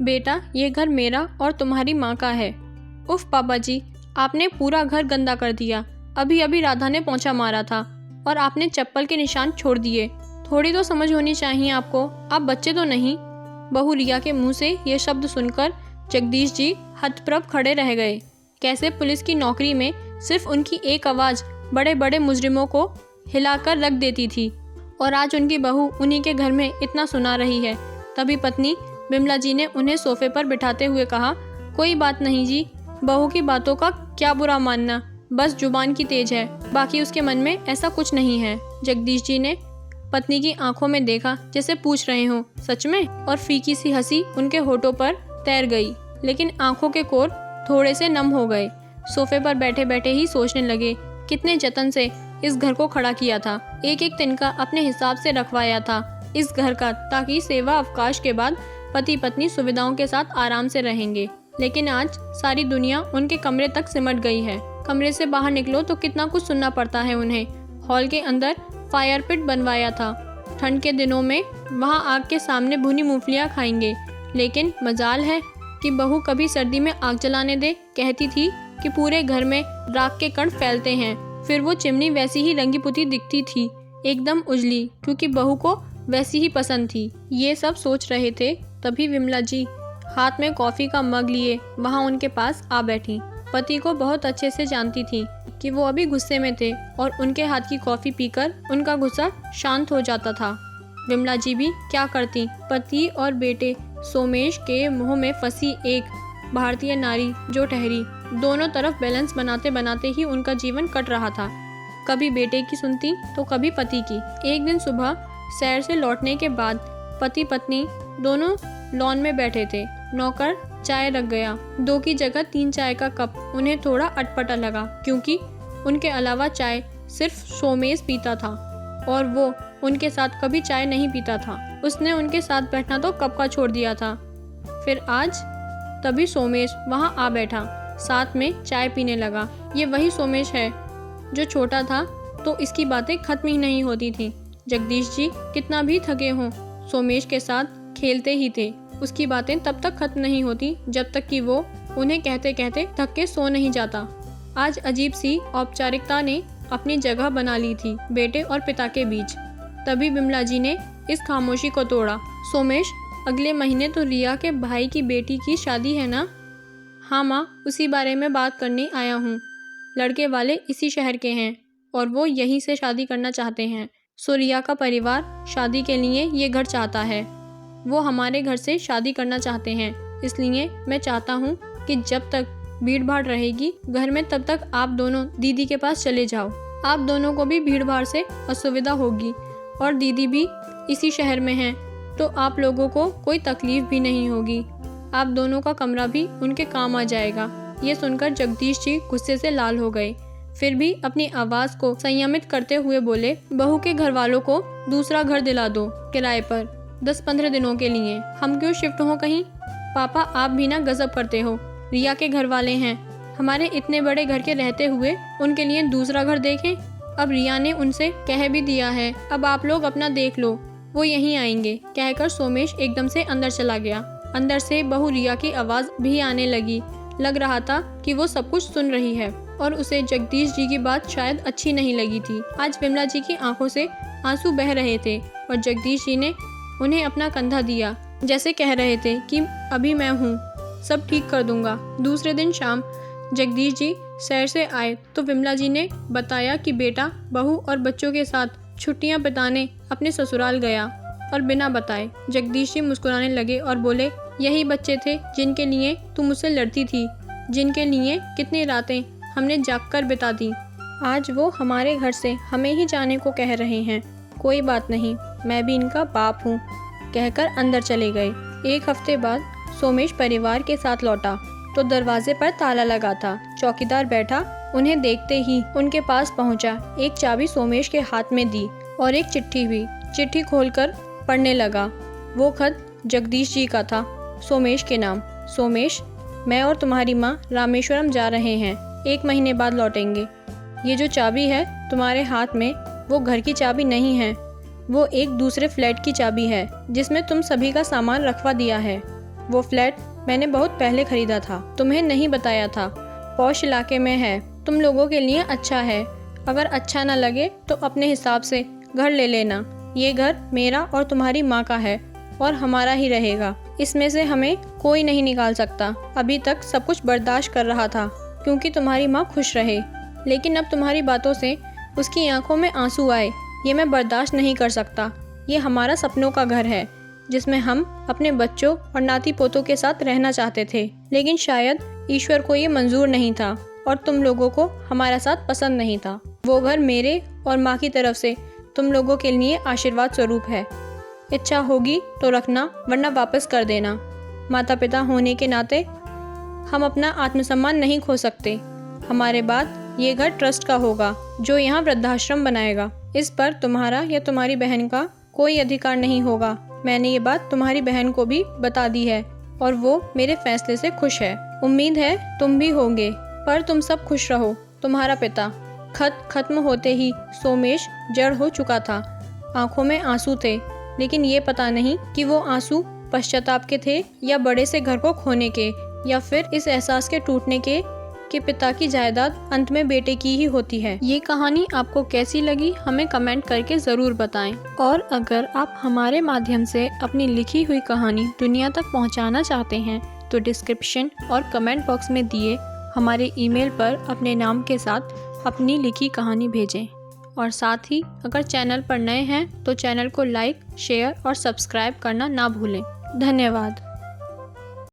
बेटा, ये घर मेरा और तुम्हारी माँ का है। उफ पापा जी, आपने पूरा घर गंदा कर दिया। अभी अभी राधा ने पोंछा मारा था और आपने चप्पल के निशान छोड़ दिए। थोड़ी तो समझ होनी चाहिए आपको, आप बच्चे तो नहीं। बहू रिया के मुंह से ये शब्द सुनकर जगदीश जी हतप्रभ खड़े रह गए। कैसे पुलिस की नौकरी में सिर्फ उनकी एक आवाज़ बड़े बड़े मुजरिमों को हिलाकर रख देती थी, और आज उनकी बहू उन्हीं के घर में इतना सुना रही है। तभी पत्नी बिमला जी ने उन्हें सोफे पर बिठाते हुए कहा, कोई बात नहीं जी, बहू की बातों का क्या बुरा मानना, बस जुबान की तेज है, बाकी उसके मन में ऐसा कुछ नहीं है। जगदीश जी ने पत्नी की आंखों में देखा जैसे पूछ रहे हो, सच में? और फीकी सी हंसी उनके होठों पर तैर गई, लेकिन आंखों के कोर थोड़े से नम हो गए। सोफे पर बैठे बैठे ही सोचने लगे, कितने जतन से इस घर को खड़ा किया था, एक एक तिनका अपने हिसाब से रखवाया था इस घर का, ताकि सेवा अवकाश के बाद पति पत्नी सुविधाओं के साथ आराम से रहेंगे। लेकिन आज सारी दुनिया उनके कमरे तक सिमट गई है। कमरे से बाहर निकलो तो कितना कुछ सुनना पड़ता है उन्हें। हॉल के अंदर फायर पिट बनवाया था, ठंड के दिनों में वहाँ आग के सामने भुनी मूंगफलियाँ खाएंगे। लेकिन मजाल है कि बहू कभी सर्दी में आग जलाने दे। कहती थी कि पूरे घर में राख के कण फैलते हैं। फिर वो चिमनी वैसी ही रंगी पुती दिखती थी, एकदम उजली, क्योंकि बहू को वैसी ही पसंद थी। ये सब सोच रहे थे, तभी विमला जी हाथ में कॉफ़ी का मग लिए वहाँ उनके पास आ बैठी। पति को बहुत अच्छे से जानती थी कि वो अभी गुस्से में थे, और उनके हाथ की कॉफ़ी पीकर उनका गुस्सा शांत हो जाता था। विमला जी भी क्या करती, पति और बेटे सोमेश के मोह में फंसी एक भारतीय नारी जो ठहरी। दोनों तरफ बैलेंस बनाते बनाते ही उनका जीवन कट रहा था। कभी बेटे की सुनती तो कभी पति की। एक दिन सुबह सैर से लौटने के बाद पति पत्नी दोनों लॉन में बैठे थे। नौकर चाय रख गया। 2 की जगह 3 चाय का कप उन्हें थोड़ा अटपटा लगा, क्योंकि उनके अलावा चाय सिर्फ सोमेश पीता था और वो उनके साथ कभी चाय नहीं पीता था। उसने उनके साथ बैठना तो कब का छोड़ दिया था। फिर आज तभी सोमेश वहाँ आ बैठा, साथ में चाय पीने लगा। ये वही सोमेश है जो छोटा था तो इसकी बातें खत्म ही नहीं होती थी। जगदीश जी कितना भी थके हों, सोमेश के साथ खेलते ही थे। उसकी बातें तब तक खत्म नहीं होती जब तक कि वो उन्हें कहते कहते थक के सो नहीं जाता। आज अजीब सी औपचारिकता ने अपनी जगह बना ली थी बेटे और पिता के बीच। तभी बिमला जी ने इस खामोशी को तोड़ा। सोमेश, अगले महीने तो रिया के भाई की बेटी की शादी है ना? हाँ माँ, उसी बारे में बात करने आया हूँ। लड़के वाले इसी शहर के हैं और वो यहीं से शादी करना चाहते हैं। सो रिया का परिवार शादी के लिए ये घर चाहता है। वो हमारे घर से शादी करना चाहते हैं, इसलिए मैं चाहता हूँ कि जब तक भीड़ भाड़ रहेगी घर में, तब तक आप दोनों दीदी के पास चले जाओ। आप दोनों को भी भीड़ भाड़ से असुविधा होगी और दीदी भी इसी शहर में है, तो आप लोगों को कोई तकलीफ भी नहीं होगी। आप दोनों का कमरा भी उनके काम आ जाएगा। ये सुनकर जगदीश जी गुस्से से लाल हो गए। फिर भी अपनी आवाज़ को संयमित करते हुए बोले, बहू के घर वालों को दूसरा घर दिला दो किराए पर 10-15 दिनों के लिए। हम क्यों शिफ्ट हो कहीं? पापा, आप भी ना गजब करते हो। रिया के घर वाले हैं, हमारे इतने बड़े घर के रहते हुए उनके लिए दूसरा घर देखें। अब रिया ने उनसे कह भी दिया है, अब आप लोग अपना देख लो, वो यहीं आएंगे। कहकर सोमेश एकदम से अंदर चला गया। अंदर से बहू रिया की आवाज़ भी आने लगी। लग रहा था कि वो सब कुछ सुन रही है और उसे जगदीश जी की बात शायद अच्छी नहीं लगी थी। आज विमला जी की आंखों से आंसू बह रहे थे और जगदीश जी ने उन्हें अपना कंधा दिया, जैसे कह रहे थे कि अभी मैं हूँ, सब ठीक कर दूंगा। दूसरे दिन शाम जगदीश जी शहर से आए तो विमला जी ने बताया कि बेटा बहू और बच्चों के साथ छुट्टियां बिताने अपने ससुराल गया, और बिना बताए जगदीश जी मुस्कुराने लगे और बोले, यही बच्चे थे जिनके लिए तू मुझसे लड़ती थी, जिनके लिए कितनी रातें हमने जागकर बिता दी। आज वो हमारे घर से हमें ही जाने को कह रहे हैं। कोई बात नहीं, मैं भी इनका बाप हूँ, कहकर अंदर चले गए। 1 हफ्ते बाद सोमेश परिवार के साथ लौटा तो दरवाजे पर ताला लगा था। चौकीदार बैठा उन्हें देखते ही उनके पास पहुंचा। एक चाबी सोमेश के हाथ में दी और एक चिट्ठी भी। चिट्ठी खोलकर पढ़ने लगा। वो खत जगदीश जी का था, सोमेश के नाम। सोमेश, मैं और तुम्हारी माँ रामेश्वरम जा रहे हैं, 1 महीने बाद लौटेंगे। ये जो चाबी है तुम्हारे हाथ में, वो घर की चाबी नहीं है, वो एक दूसरे फ्लैट की चाबी है जिसमें तुम सभी का सामान रखवा दिया है। वो फ्लैट मैंने बहुत पहले खरीदा था, तुम्हें नहीं बताया था। पॉश इलाके में है, तुम लोगों के लिए अच्छा है। अगर अच्छा ना लगे तो अपने हिसाब से घर ले लेना। ये घर मेरा और तुम्हारी माँ का है और हमारा ही रहेगा। इसमें से हमें कोई नहीं निकाल सकता। अभी तक सब कुछ बर्दाश्त कर रहा था क्योंकि तुम्हारी माँ खुश रहे, लेकिन अब तुम्हारी बातों से उसकी आंखों में आंसू आए। ये मैं बर्दाश्त नहीं कर सकता। ये हमारा सपनों का घर है जिसमें हम अपने बच्चों और नाती पोतों के साथ रहना चाहते थे, लेकिन शायद ईश्वर को ये मंजूर नहीं था और तुम लोगों को हमारा साथ पसंद नहीं था। वो घर मेरे और माँ की तरफ से तुम लोगों के लिए आशीर्वाद स्वरूप है। इच्छा होगी तो रखना, वरना वापस कर देना। माता पिता होने के नाते हम अपना आत्मसम्मान नहीं खो सकते। हमारे बाद ये घर ट्रस्ट का होगा जो यहाँ वृद्धाश्रम बनाएगा। इस पर तुम्हारा या तुम्हारी बहन का कोई अधिकार नहीं होगा। मैंने ये बात तुम्हारी बहन को भी बता दी है और वो मेरे फैसले से खुश है। उम्मीद है तुम भी होंगे, पर तुम सब खुश रहो। तुम्हारा पिता। खत खत्म होते ही सोमेश जड़ हो चुका था। आंखों में आंसू थे, लेकिन ये पता नहीं कि वो आंसू पश्चाताप के थे या बड़े से घर को खोने के, या फिर इस एहसास के टूटने के कि पिता की जायदाद अंत में बेटे की ही होती है। ये कहानी आपको कैसी लगी हमें कमेंट करके ज़रूर बताएं। और अगर आप हमारे माध्यम से अपनी लिखी हुई कहानी दुनिया तक पहुंचाना चाहते हैं तो डिस्क्रिप्शन और कमेंट बॉक्स में दिए हमारे ईमेल पर अपने नाम के साथ अपनी लिखी कहानी भेजें। और साथ ही अगर चैनल पर नए हैं तो चैनल को लाइक, शेयर और सब्सक्राइब करना ना भूलें। धन्यवाद।